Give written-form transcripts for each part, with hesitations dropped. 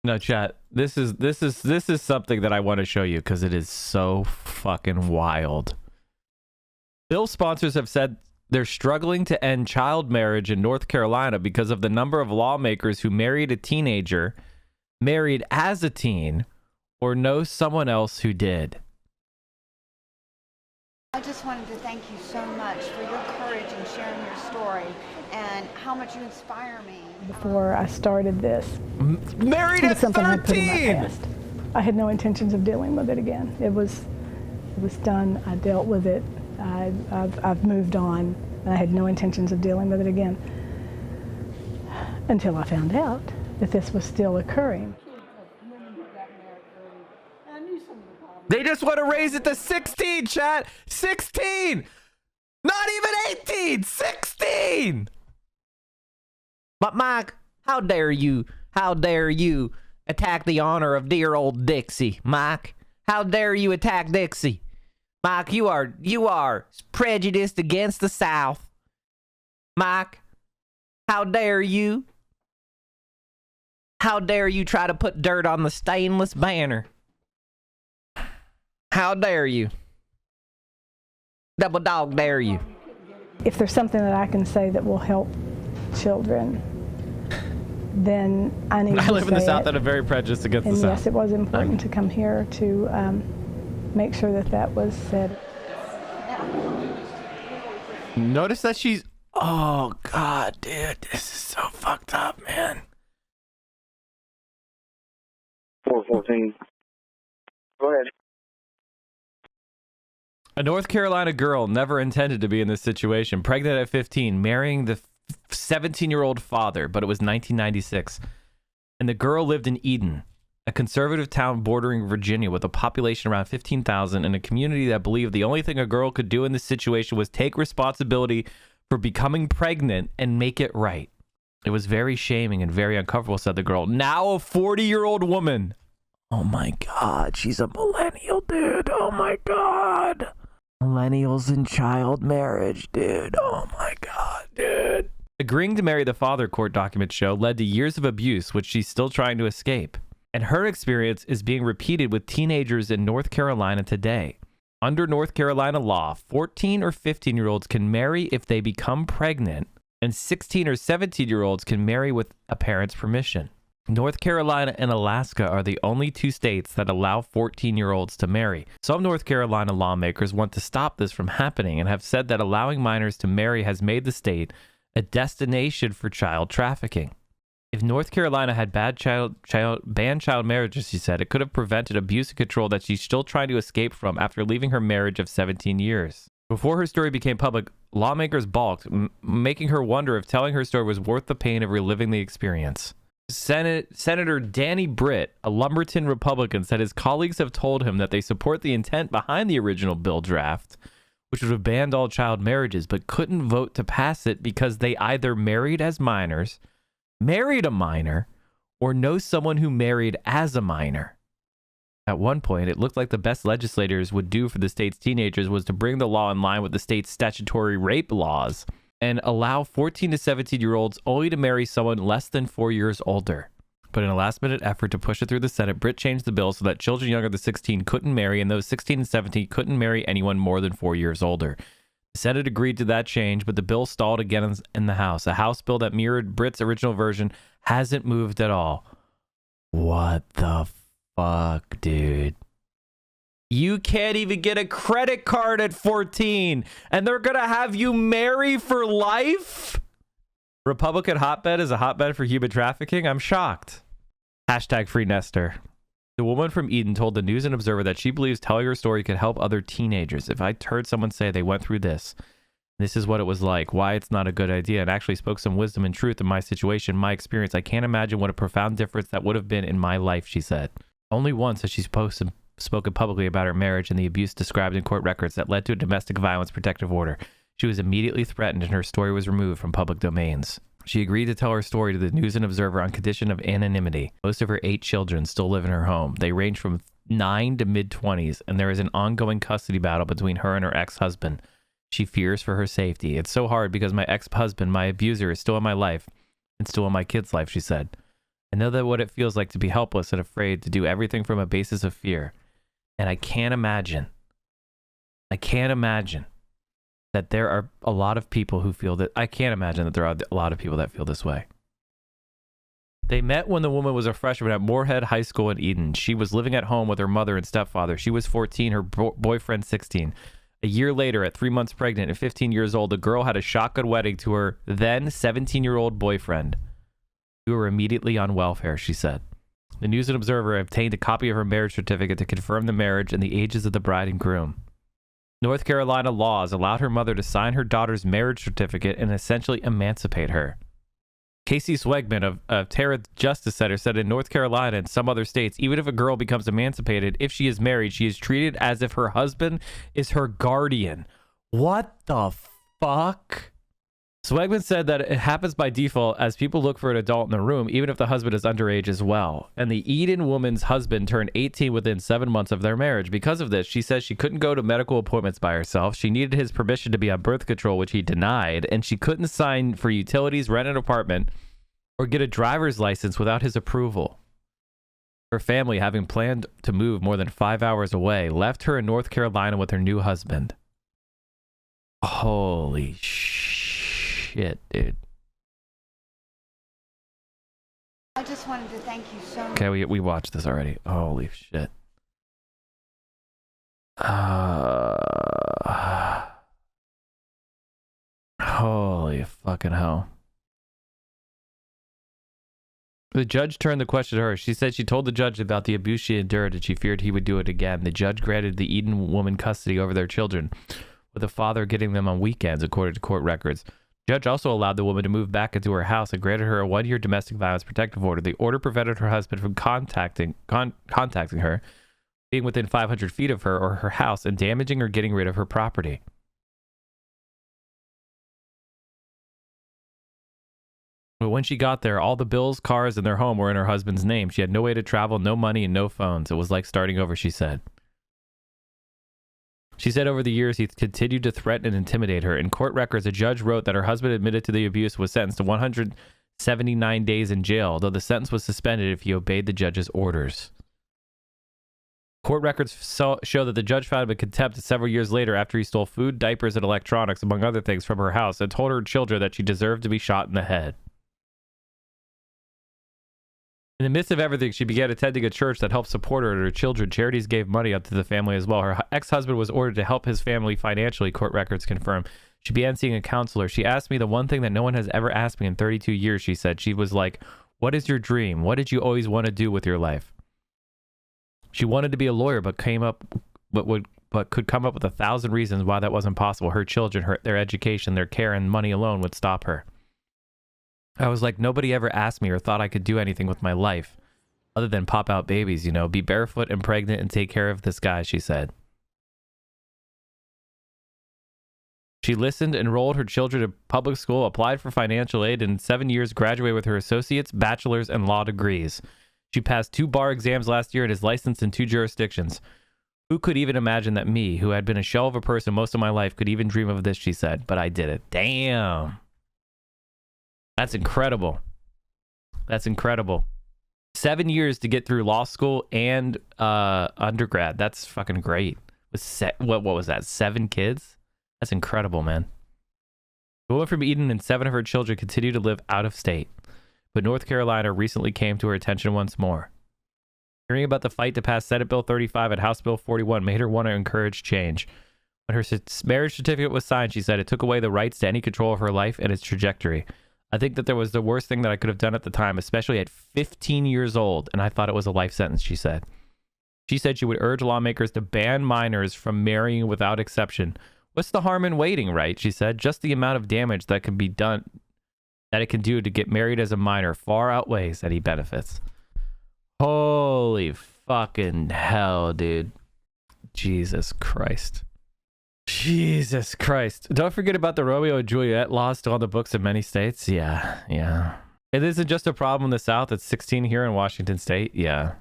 No, chat. This is something that I want to show you because it is so fucking wild. Bill sponsors have said they're struggling to end child marriage in North Carolina because of the number of lawmakers who married a teenager, married as a teen, or know someone else who did. I just wanted to thank you so much for your courage in sharing your story and how much you inspire me. Before I started this, Married it at was something I put in my 13! past. I had no intentions of dealing with it again. It was done. I dealt with it. I've moved on, and I had no intentions of dealing with it again until I found out that this was still occurring. They just want to raise it to 16, chat. 16! Not even 18! 16! But Mike, how dare you attack the honor of dear old Dixie, Mike? How dare you attack Dixie? Mike, you are prejudiced against the South. Mike, how dare you? How dare you try to put dirt on the stainless banner? How dare you? Double dog dare you. If there's something that I can say that will help children, then I need to say it. I live in the South and I'm very prejudiced against And the South. yes, it was important to come here to make sure that that was said. Notice that she's... Oh, God, dude. This is so fucked up, man. 414. Go ahead. A North Carolina girl never intended to be in this situation. Pregnant at 15, marrying the 17-year-old father, but it was 1996. And the girl lived in Eden, a conservative town bordering Virginia with a population around 15,000 and a community that believed the only thing a girl could do in this situation was take responsibility for becoming pregnant and make it right. It was very shaming and very uncomfortable, said the girl. Now a 40-year-old woman. Oh my God, she's a millennial, dude. Oh my God. Millennials in child marriage, dude. Oh my God, dude. Agreeing to marry the father, court documents show, led to years of abuse, which she's still trying to escape. And her experience is being repeated with teenagers in North Carolina today. Under North Carolina law, 14 or 15-year-olds can marry if they become pregnant, and 16 or 17-year-olds can marry with a parent's permission. North Carolina and Alaska are the only two states that allow 14-year-olds to marry. Some North Carolina lawmakers want to stop this from happening and have said that allowing minors to marry has made the state a destination for child trafficking. If North Carolina had banned child marriages, she said, it could have prevented abuse and control that she's still trying to escape from after leaving her marriage of 17 years. Before her story became public, lawmakers balked, making her wonder if telling her story was worth the pain of reliving the experience. Senator Danny Britt, a Lumberton Republican, said his colleagues have told him that they support the intent behind the original bill draft, which would have banned all child marriages, but couldn't vote to pass it because they either married as minors, married a minor, or know someone who married as a minor. At one point, it looked like the best legislators would do for the state's teenagers was to bring the law in line with the state's statutory rape laws and allow 14 to 17-year-olds only to marry someone less than 4 years older. But in a last-minute effort to push it through the Senate, Britt changed the bill so that children younger than 16 couldn't marry, and those 16 and 17 couldn't marry anyone more than 4 years older. The Senate agreed to that change, but the bill stalled again in the House. A House bill that mirrored Britt's original version hasn't moved at all. What the fuck, dude? You can't even get a credit card at 14, and they're going to have you marry for life? Republican hotbed is a hotbed for human trafficking? I'm shocked. Hashtag free Nestor. The woman from Eden told the News and Observer that she believes telling her story could help other teenagers. If I heard someone say they went through this is what it was like, why it's not a good idea, and actually spoke some wisdom and truth in my situation, my experience, I can't imagine what a profound difference that would have been in my life, she said. Only once has she spoken publicly about her marriage and the abuse described in court records that led to a domestic violence protective order. She was immediately threatened and her story was removed from public domains. She agreed to tell her story to the News and Observer on condition of anonymity. Most of her 8 children still live in her home. They range from 9 to mid-20s, and there is an ongoing custody battle between her and her ex-husband. She fears for her safety. It's so hard because my ex-husband, my abuser, is still in my life and still in my kid's life, she said. I know that what it feels like to be helpless and afraid to do everything from a basis of fear. And I can't imagine that there are a lot of people who feel that. I can't imagine that there are a lot of people that feel this way. They met when the woman was a freshman at Moorhead High School in Eden. She was living at home with her mother and stepfather. She was 14, her boyfriend 16. A year later, at 3 months pregnant and 15 years old, the girl had a shotgun wedding to her then 17-year-old boyfriend. We were immediately on welfare, she said. The News and Observer obtained a copy of her marriage certificate to confirm the marriage and the ages of the bride and groom. North Carolina laws allowed her mother to sign her daughter's marriage certificate and essentially emancipate her. Casey Swegman of Terra Justice Center said in North Carolina and some other states, even if a girl becomes emancipated, if she is married, she is treated as if her husband is her guardian. What the fuck? Swegman said that it happens by default as people look for an adult in the room, even if the husband is underage as well. And the Eden woman's husband turned 18 within 7 months of their marriage. Because of this, she says she couldn't go to medical appointments by herself. She needed his permission to be on birth control, which he denied. And she couldn't sign for utilities, rent an apartment, or get a driver's license without his approval. Her family, having planned to move more than 5 hours away, left her in North Carolina with her new husband. Holy shit, dude. I just wanted to thank you so much. Okay, we watched this already. Holy shit. Holy fucking hell. The judge turned the question to her. She said she told the judge about the abuse she endured and she feared he would do it again. The judge granted the Eden woman custody over their children, with the father getting them on weekends, according to court records. The judge also allowed the woman to move back into her house and granted her a 1-year domestic violence protective order. The order prevented her husband from contacting her, being within 500 feet of her or her house, and damaging or getting rid of her property. But when she got there, all the bills, cars, and their home were in her husband's name. She had no way to travel, no money, and no phones. It was like starting over, she said. She said over the years, he continued to threaten and intimidate her. In court records, a judge wrote that her husband admitted to the abuse, was sentenced to 179 days in jail, though the sentence was suspended if he obeyed the judge's orders. Court records show that the judge found him in contempt several years later after he stole food, diapers, and electronics, among other things, from her house and told her children that she deserved to be shot in the head. In the midst of everything, she began attending a church that helped support her and her children. Charities gave money up to the family as well. Her ex-husband was ordered to help his family financially, court records confirm. She began seeing a counselor. She asked me the one thing that no one has ever asked me in 32 years, she said. She was like, what is your dream? What did you always want to do with your life? She wanted to be a lawyer, but could come up with 1,000 reasons why that wasn't possible. Her children, their education, their care, and money alone would stop her. I was like, nobody ever asked me or thought I could do anything with my life other than pop out babies, you know, be barefoot and pregnant and take care of this guy, she said. She listened, enrolled her children in public school, applied for financial aid, and in 7 years graduated with her associate's, bachelor's, and law degrees. She passed 2 bar exams last year and is licensed in 2 jurisdictions. Who could even imagine that me, who had been a shell of a person most of my life, could even dream of this, she said. But I did it. Damn. That's incredible. That's incredible. 7 years to get through law school and undergrad. That's fucking great. What was that? 7 kids? That's incredible, man. The woman from Eden and 7 of her children continue to live out of state. But North Carolina recently came to her attention once more. Hearing about the fight to pass Senate Bill 35 and House Bill 41 made her want to encourage change. When her marriage certificate was signed, she said, it took away the rights to any control of her life and its trajectory. I think that there was the worst thing that I could have done at the time, especially at 15 years old, and I thought it was a life sentence, she said. She said she would urge lawmakers to ban minors from marrying without exception. What's the harm in waiting, right? She said. Just the amount of damage that can be done, that it can do to get married as a minor far outweighs any benefits. Holy fucking hell, dude. Jesus Christ. Jesus Christ. Don't forget about the Romeo and Juliet law still on the books in many states. Yeah. It isn't just a problem in the South. It's 16 here in Washington State. Yeah.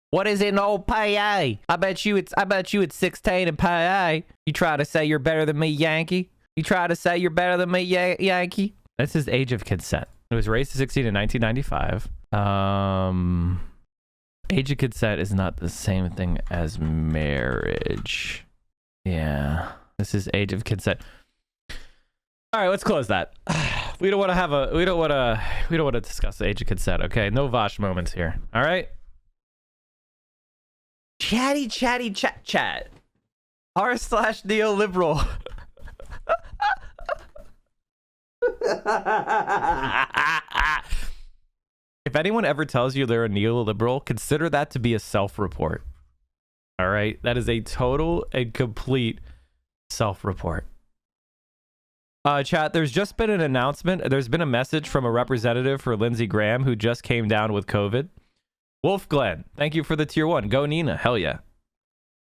What is it in old PA? I bet you it's 16 in PA. You try to say you're better than me, Yankee? You try to say you're better than me, Yankee? This is age of consent. It was raised to 16 in 1995. Age of consent is not the same thing as marriage. Yeah, this is age of consent. All right, let's close that. We don't want to discuss the age of consent. Okay, no Vosh moments here. All right. Chatty chat. r/neoliberal. If anyone ever tells you they're a neoliberal, consider that to be a self-report. All right, that is a total and complete self-report. Chat, there's just been an announcement. There's been a message from a representative for Lindsey Graham who just came down with COVID. Wolf Glenn, thank you for the tier 1. Go Nina, hell yeah.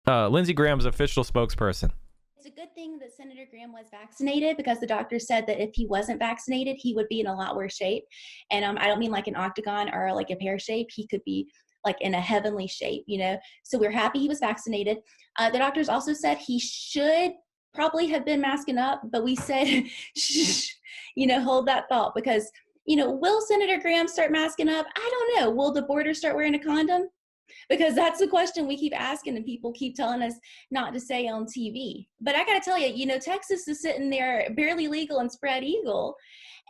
Lindsey Graham's official spokesperson. It's a good thing that Senator Graham was vaccinated, because the doctor said that if he wasn't vaccinated, he would be in a lot worse shape. And I don't mean like an octagon or like a pear shape. He could be like in a heavenly shape, you know? So we're happy he was vaccinated. The doctors also said he should probably have been masking up, but we said, shh, you know, hold that thought, because, you know, will Senator Graham start masking up? I don't know. Will the border start wearing a condom? Because that's the question we keep asking, and people keep telling us not to say on TV. But I got to tell you, you know, Texas is sitting there barely legal and spread eagle.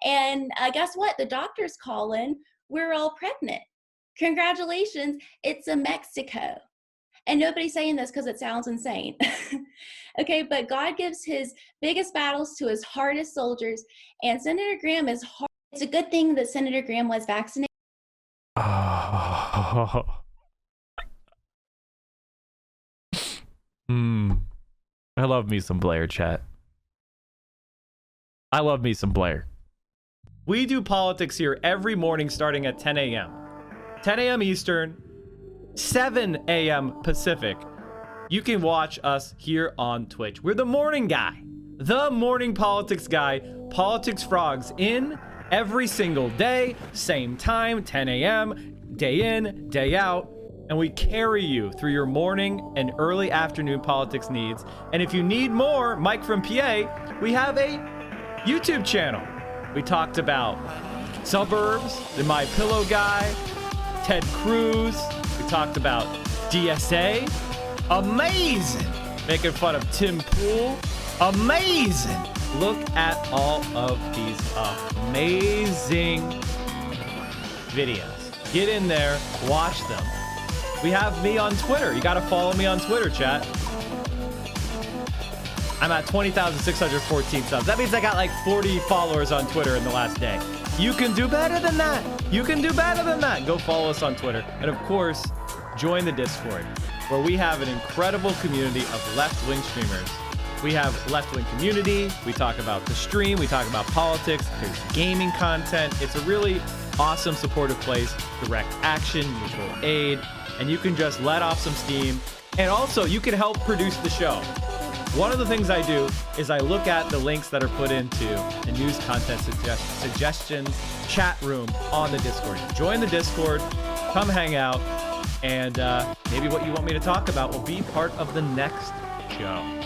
And guess what? The doctor's calling. We're all pregnant. Congratulations. It's a Mexico. And nobody's saying this because it sounds insane. Okay, but God gives his biggest battles to his hardest soldiers. And Senator Graham is hard. It's a good thing that Senator Graham was vaccinated. Oh. I love me some Blair, chat. I love me some Blair. We do politics here every morning starting at 10 a.m. 10 a.m. Eastern, 7 a.m. Pacific. You can watch us here on Twitch. We're the morning guy. The morning politics guy. Politics Frogs in every single day. Same time, 10 a.m. Day in, day out. And we carry you through your morning and early afternoon politics needs. And if you need more, Mike from PA, we have a YouTube channel. We talked about Suburbs, the My Pillow guy, Ted Cruz. We talked about DSA. Amazing. Making fun of Tim Pool. Amazing. Look at all of these amazing videos. Get in there, watch them. We have me on Twitter. You got to follow me on Twitter, chat. I'm at 20,614 subs. That means I got like 40 followers on Twitter in the last day. You can do better than that. You can do better than that. Go follow us on Twitter. And of course, join the Discord, where we have an incredible community of left-wing streamers. We have left-wing community. We talk about the stream. We talk about politics. There's gaming content. It's a really awesome, supportive place. Direct action, mutual aid. And you can just let off some steam. And also, you can help produce the show. One of the things I do is I look at the links that are put into the news content suggestions chat room on the Discord. Join the Discord, come hang out, and maybe what you want me to talk about will be part of the next show.